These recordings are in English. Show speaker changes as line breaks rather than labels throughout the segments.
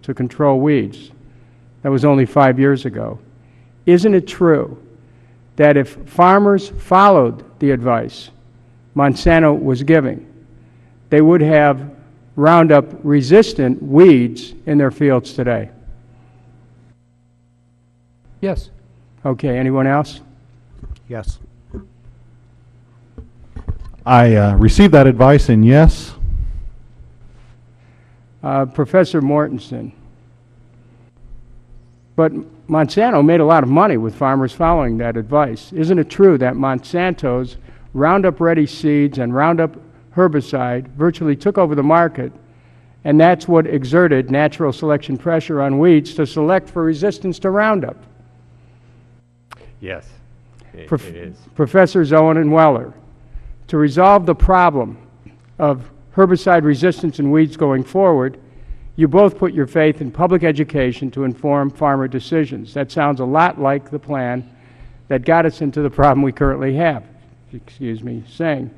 to control weeds. That was only 5 years ago. Isn't it true that if farmers followed the advice Monsanto was giving, they would have Roundup-resistant weeds in their fields today?
Yes.
Okay, anyone else?
Yes. I received that advice, and yes.
Professor Mortensen. But Monsanto made a lot of money with farmers following that advice. Isn't it true that Monsanto's Roundup-ready seeds and Roundup herbicide virtually took over the market, and that's what exerted natural selection pressure on weeds to select for resistance to Roundup?
Yes, it is.
Professors Owen and Weller, to resolve the problem of herbicide resistance in weeds going forward, you both put your faith in public education to inform farmer decisions. That sounds a lot like the plan that got us into the problem we currently have, excuse me saying.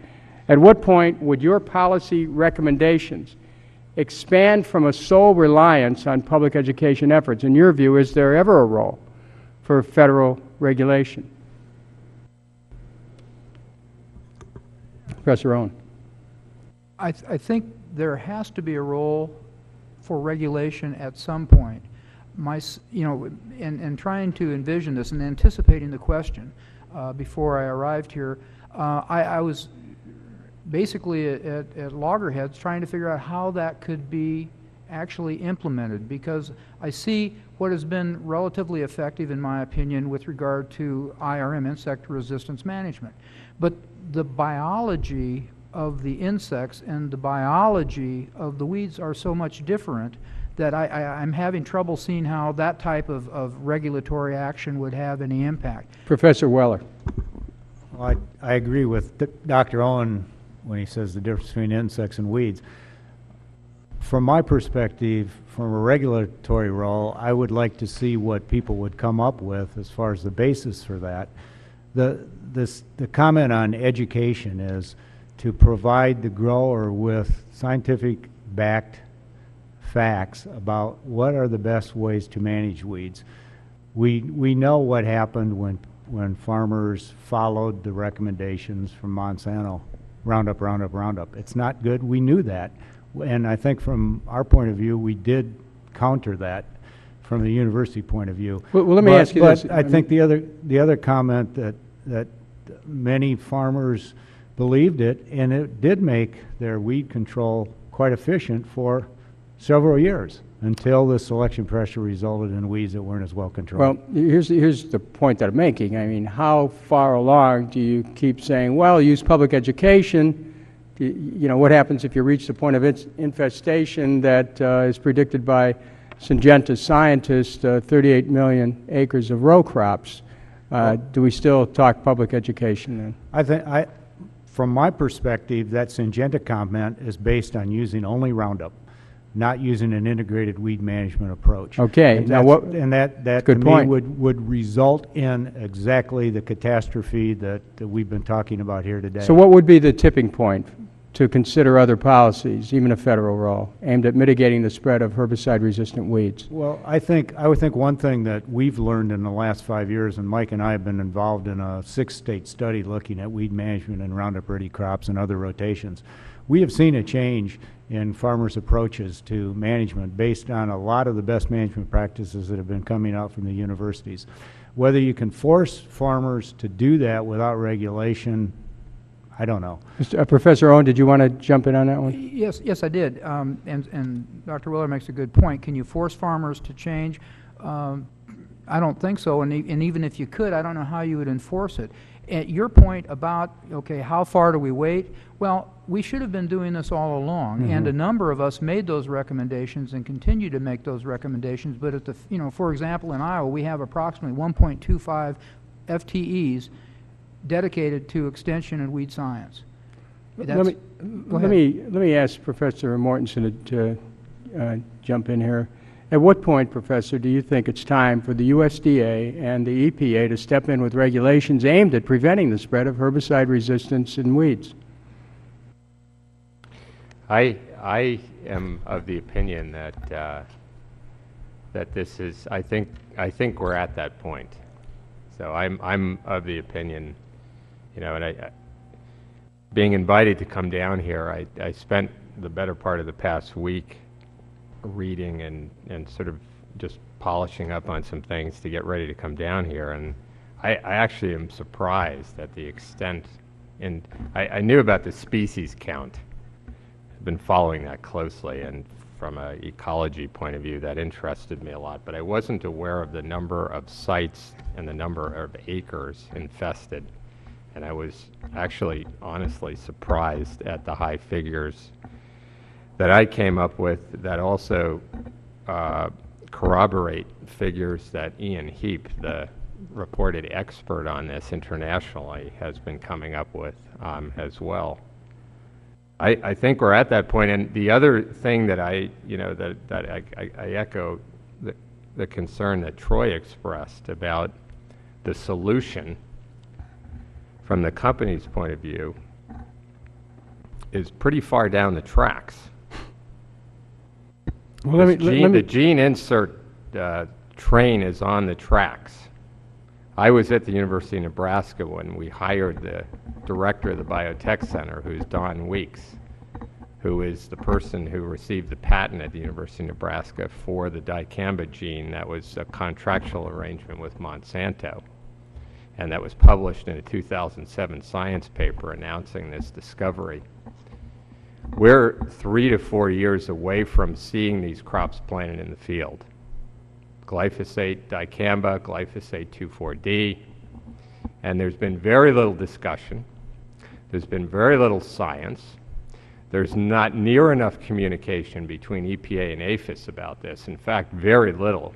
At what point would your policy recommendations expand from a sole reliance on public education efforts? In your view, is there ever a role for federal regulation? Professor Owen.
I think there has to be a role for regulation at some point. In trying to envision this and anticipating the question before I arrived here, I was basically at loggerheads trying to figure out how that could be actually implemented, because I see what has been relatively effective, in my opinion, with regard to IRM, insect resistance management. But the biology of the insects and the biology of the weeds are so much different that I'm having trouble seeing how that type of regulatory action would have any impact.
Professor Weller.
Well, I agree with Dr. Owen when he says the difference between insects and weeds. From my perspective, from a regulatory role, I would like to see what people would come up with as far as the basis for that. The comment on education is to provide the grower with scientific-backed facts about what are the best ways to manage weeds. We know what happened when farmers followed the recommendations from Monsanto, Roundup, Roundup, Roundup. It's not good. We knew that. And I think from our point of view, we did counter that from the university point of view.
Well, let me ask you this.
I think the other comment that many farmers believed it, and it did make their weed control quite efficient for several years until the selection pressure resulted in weeds that weren't as well controlled.
Well, here's the point that I'm making. I mean, how far along do you keep saying, well, use public education? You know, what happens if you reach the point of infestation that is predicted by Syngenta scientists, 38 million acres of row crops? Do we still talk public education then?
From my perspective, that Syngenta comment is based on using only Roundup, not using an integrated weed management approach.
Okay.
And
now what?
And that to me would result in exactly the catastrophe that we've been talking about here today.
So what would be the tipping point to consider other policies, even a federal role, aimed at mitigating the spread of herbicide-resistant weeds?
Well, I would think one thing that we've learned in the last 5 years, and Mike and I have been involved in a 6-state study looking at weed management and Roundup-ready crops and other rotations. We have seen a change in farmers' approaches to management based on a lot of the best management practices that have been coming out from the universities. Whether you can force farmers to do that without regulation, I don't know.
Professor Owen, did you want to jump in on that one?
Yes, I did. And Dr. Willer makes a good point. Can you force farmers to change? I don't think so. And even if you could, I don't know how you would enforce it. At your point about, okay, how far do we wait? Well, we should have been doing this all along, and a number of us made those recommendations and continue to make those recommendations. But at the, for example, in Iowa, we have approximately 1.25 FTEs dedicated to extension and weed science.
Let me ask Professor Mortensen to jump in here. At what point, Professor, do you think it's time for the USDA and the EPA to step in with regulations aimed at preventing the spread of herbicide resistance in weeds?
I am of the opinion that that this is, I think we're at that point. So I'm of the opinion, you know, and I being invited to come down here, I spent the better part of the past week reading and sort of just polishing up on some things to get ready to come down here, and I actually am surprised at the extent, and I knew about the species count. I've been following that closely, and from an ecology point of view, that interested me a lot, but I wasn't aware of the number of sites and the number of acres infested. And I was actually honestly surprised at the high figures that I came up with that also corroborate figures that Ian Heap, the reported expert on this internationally, has been coming up with as well. I think we're at that point, and the other thing that I echo the concern that Troy expressed about the solution from the company's point of view is pretty far down the tracks. Well, the gene insert train is on the tracks. I was at the University of Nebraska when we hired the director of the Biotech Center, who's Don Weeks, who is the person who received the patent at the University of Nebraska for the dicamba gene. That was a contractual arrangement with Monsanto. And that was published in a 2007 science paper announcing this discovery. We're 3 to 4 years away from seeing these crops planted in the field. Glyphosate dicamba, glyphosate 2,4-D, and there's been very little discussion. There's been very little science. There's not near enough communication between EPA and APHIS about this. In fact, very little.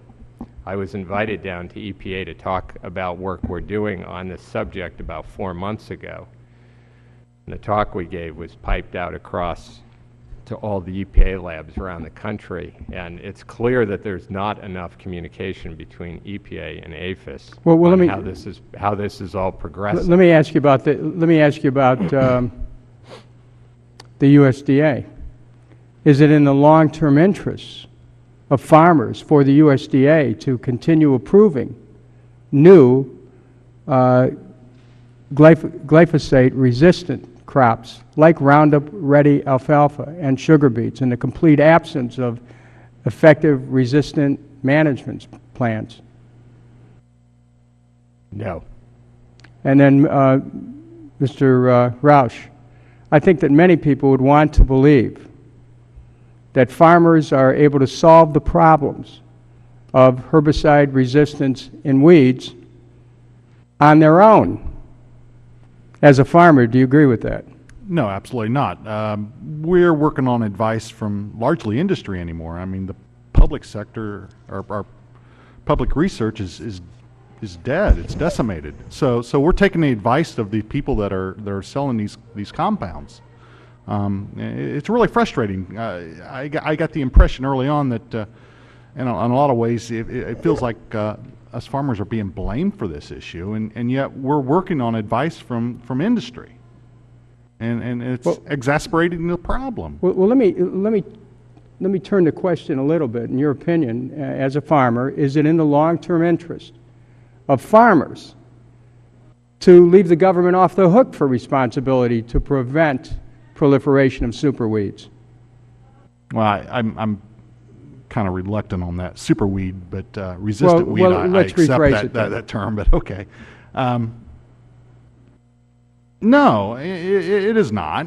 I was invited down to EPA to talk about work we're doing on this subject about 4 months ago. And the talk we gave was piped out across to all the EPA labs around the country, and it's clear that there's not enough communication between EPA and APHIS on how this is all progressing.
Let me ask you about the USDA. Is it in the long-term interests of farmers for the USDA to continue approving new glyphosate-resistant crops like Roundup-ready alfalfa and sugar beets in the complete absence of effective resistant management plans?
No.
And then, Mr. Roush, I think that many people would want to believe that farmers are able to solve the problems of herbicide resistance in weeds on their own. As a farmer, do you agree with that?
No, absolutely not. We're working on advice from largely industry anymore. I mean, the public sector, our public research is dead. It's decimated. So we're taking the advice of the people that are selling these compounds. It's really frustrating. I got the impression early on that, in a lot of ways, it feels like us farmers are being blamed for this issue, and yet we're working on advice from industry, and it's exacerbating the problem.
Well, let me turn the question a little bit. In your opinion, as a farmer, is it in the long-term interest of farmers to leave the government off the hook for responsibility to prevent proliferation of superweeds?
Well, I'm kind of reluctant on that superweed, but resistant weed, I accept that term, but okay. No, it is not.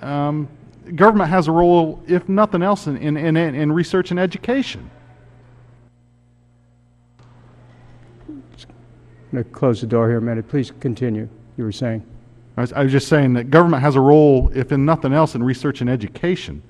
Government has a role, if nothing else, in research and education.
I'm going to close the door here a minute. Please continue. You were saying? I
was just saying that government has a role, if in nothing else, in research and education.